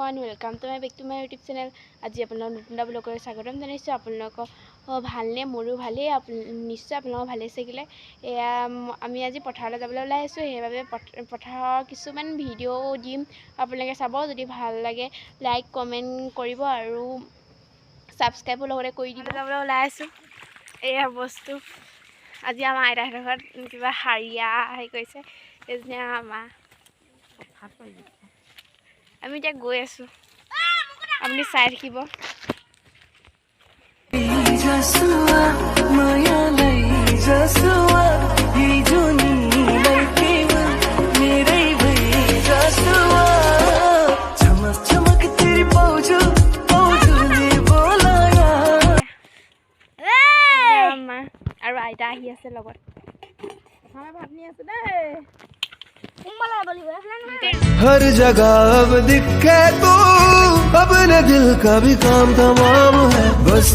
everyone, welcome to my back to my YouTube channel. আজি আপোনালোক নতুন এটা ব্লগলৈ স্বাগতম জনাইছোঁ। আপোনালোকক ভালনে? মোৰো ভালেই, নিশ্চয় আপোনালোক ভালেই থাকিলে। এয়া আমি আজি পথাৰলৈ যাবলৈ ওলাই আছোঁ, সেইবাবে পথাৰৰ কিছুমান ভিডিঅ' দিম, আপোনালোকে চাব। যদি ভাল লাগে লাইক কমেণ্ট কৰিব আৰু ছাবস্ক্ৰাইবো লগতে কৰি দিব। যাবলৈ ওলাই আছোঁ। এয়া বস্তু আজি আমাৰ আইতাহঁতৰ ঘৰত কিবা হাৰিয়া হেৰি কৰিছে, এজনী আমাৰ আমি এতিয়া গৈ আছোঁ, আপুনি চাই থাকিব। আৰু আইতা আহি আছে লগত। ভাত নি আছে দেই। हर जगह अब दिखे तू, अपने दिल का भी काम तमाम है। बस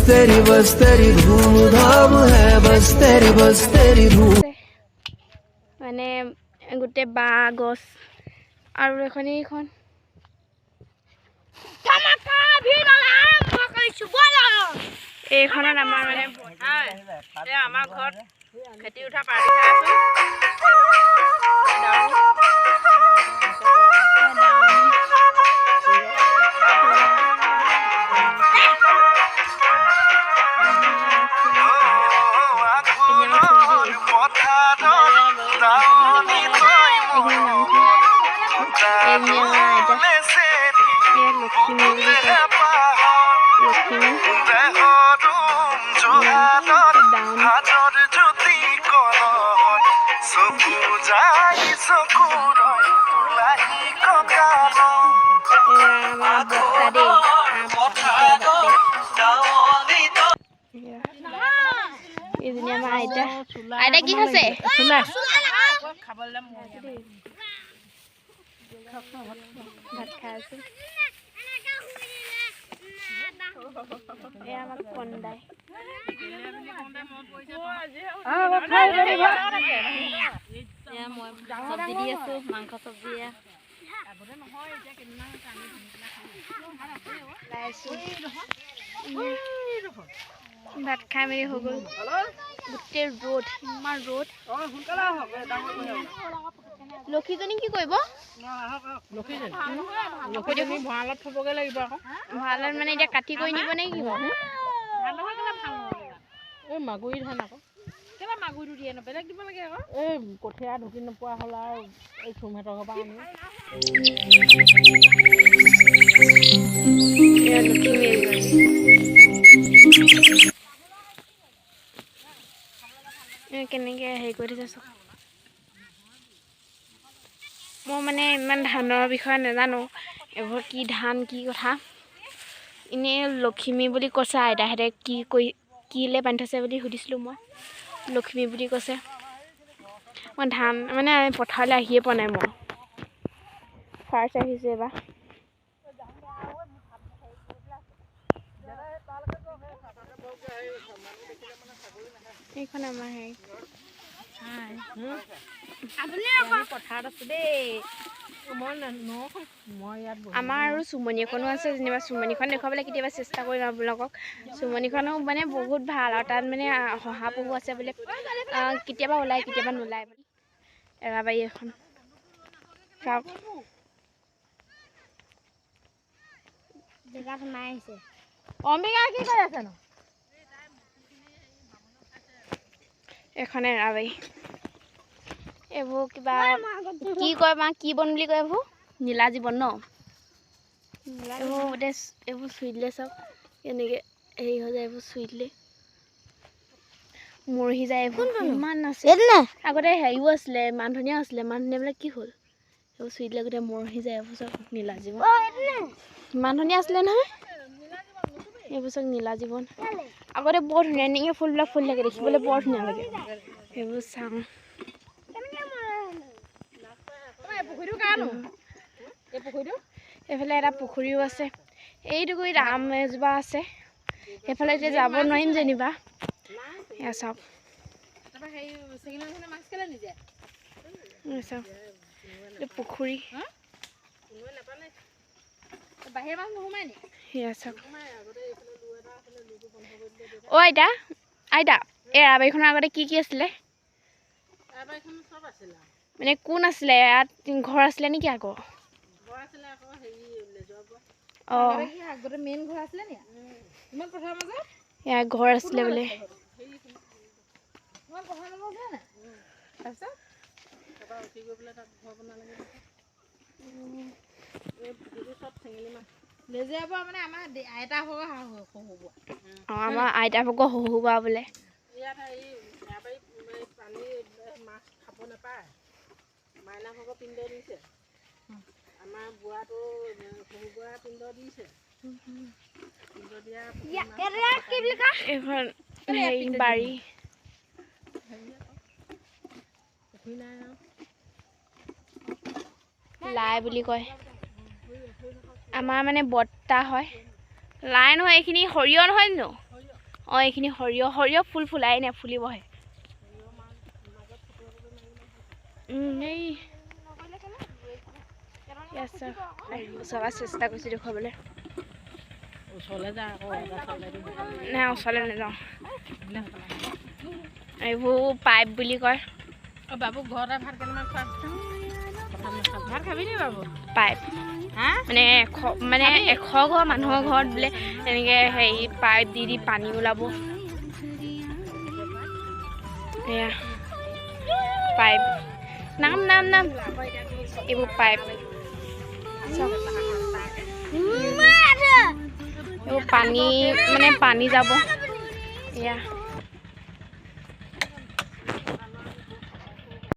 तेरी धूम धाम है, बस तेरी धूम। মানে গোটেই বাঁহ গছ আৰু এইখন এইখনত আমাৰ মানে আমাৰ ঘৰত খেতি উঠা পাৰ্টি খাই আছোঁ। আইতা কি খাইছে? ভাত খাই আছো। এয়া আমাক কন্দাই চব্জি দি আছো, মাংস চব্জি। ভাত খাই মেলি হৈ গ'ল। গোটেই ৰ'দ, ইমান ৰ'দ। লক্ষীজনী কি কৰিব? ভঁৰালত থবগৈ লাগিব আকৌ। ভঁৰালত মানে এতিয়া কাটি কৰি নিব নে কি? এই মাগুৰি ধান আকৌ। কেলে মাগুৰিটো দিয়ে ন? বেলেগ দিব লাগে আকৌ। এই কঠীয়া ঢুকি নোপোৱা হ'ল আৰু এই চুমহেঁতৰ ঘৰৰ পৰা আনি। কেনেকৈ হেৰি কৰি থৈছে। মই মানে ইমান ধানৰ বিষয়ে নাজানো, এইবোৰ কি ধান কি কথা। এনেই লখিমী বুলি কৈছে আইতাহঁতে, কিলে বান্ধি থৈছে বুলি সুধিছিলোঁ মই। লখিমী বুলি কৈছে। মই ধান মানে পথাৰলৈ আহিয়ে পোৱা নাই, মই ফাৰ্ষ্ট আহিছোঁ এইবাৰ। এইখন আমাৰ হেৰি পথাৰত আছো দেই। আমাৰ আৰু চুমনি এখনো আছে যেনিবা। চুমনিখন দেখুৱাবলৈ কেতিয়াবা চেষ্টা কৰিম আপোনালোকক। চুমনিখনো মানে বহুত ভাল, আৰু তাত মানে শহাপহু আছে বোলে। কেতিয়াবা ওলায় কেতিয়াবা নোলায়। এৰাবাৰী এখন চাওক, জেগাত সোমাই আহিছে। অম্বিকা কি কৰি আছে নো? এখন এৰাবাৰী। এইবোৰ কিবা কি কয় মা, কি বন বুলি কয় এইবোৰ? নীলা জীৱন ন? এইবোৰ চুই দিলে চাওক কেনেকৈ হেৰি হৈ যায়। এইবোৰ চুই দিলে মৰহি যায়। এইবোৰ ইমান আছে। আগতে হেৰিও আছিলে, মান ধনিয়াও আছিলে। মান ধনিয়াবিলাক কি হ'ল? এইবোৰ চুই দিলে গোটেই মৰহি যায়। এইবোৰ চাওক নীলা জীৱন। মান ধনিয়া আছিলে নহয়, এইবোৰ চাওক নীলা জীৱন। আগতে বৰ ধুনীয়া ধুনীয়া ফুলবিলাক ফুলি থাকে, দেখিবলৈ বৰ ধুনীয়া লাগে। সেইবোৰ চাওঁ। এইফালে এটা পুখুৰীও আছে। এইটুকুৰিত আম এজোপা আছে। সেইফালে এতিয়া যাব নোৱাৰিম যেনিবা। এয়া চাওক, চাওক পুখুৰী। বাহিৰৰ মানুহ নোসোমাই নি সেয়া চাওক অ' আইতা আইতা এই এৰাবাৰীখনৰ আগতে কি আছিলে মানে কোন আছিলে ইয়াত ঘৰ আছিলে নেকি আকৌ অঁ আগতে মেইন ঘৰ আছিলে নি ইমান পথাৰৰ মাজত ইয়াৰ ঘৰ আছিলে বোলে ইমান পথাৰৰ মাজত আছে নাই তাৰপিছত লেজিয়া পৰা মানে আমাৰ আইতা ভাগৰ শহু বোৱা অঁ আমাৰ আইতা ভাগৰ শহু বা বোলে ইয়াত পানী মাছ খাব নাপায় মাইনা ভাগৰ পিণ্ড দিছে আমাৰ বুঢ়াটো শহু বুঢ়া পিণ্ড দিছে পিণ্ড দিয়া এইখন হেৰি বাৰী পুখুৰী নাই আৰু লাই বুলি কয় আমাৰ মানে বৰ্তা হয় লাই নহয় এইখিনি সৰিয়হ নহয় জানো অঁ এইখিনি সৰিয়হ ফুল ফুলাই নে ফুলিবহে এই ওচৰৰ চেষ্টা কৰিছোঁ দেখুৱাবলৈ ওচৰলৈ যা আকৌ নাই ওচৰলৈ নাযাওঁ এইবোৰ পাইপ বুলি কয় বাবু ঘৰতে ভাত কেইটামান খোৱা ভাত খাবি নি বাবু পাইপ হা মানে এশ ঘৰ মানুহৰ ঘৰত বোলে এনেকৈ হেৰি পাইপ দি পানী ওলাব এয়া পাইপ নাম এইবোৰ পাইপ এইবোৰ পানী মানে পানী যাব এয়া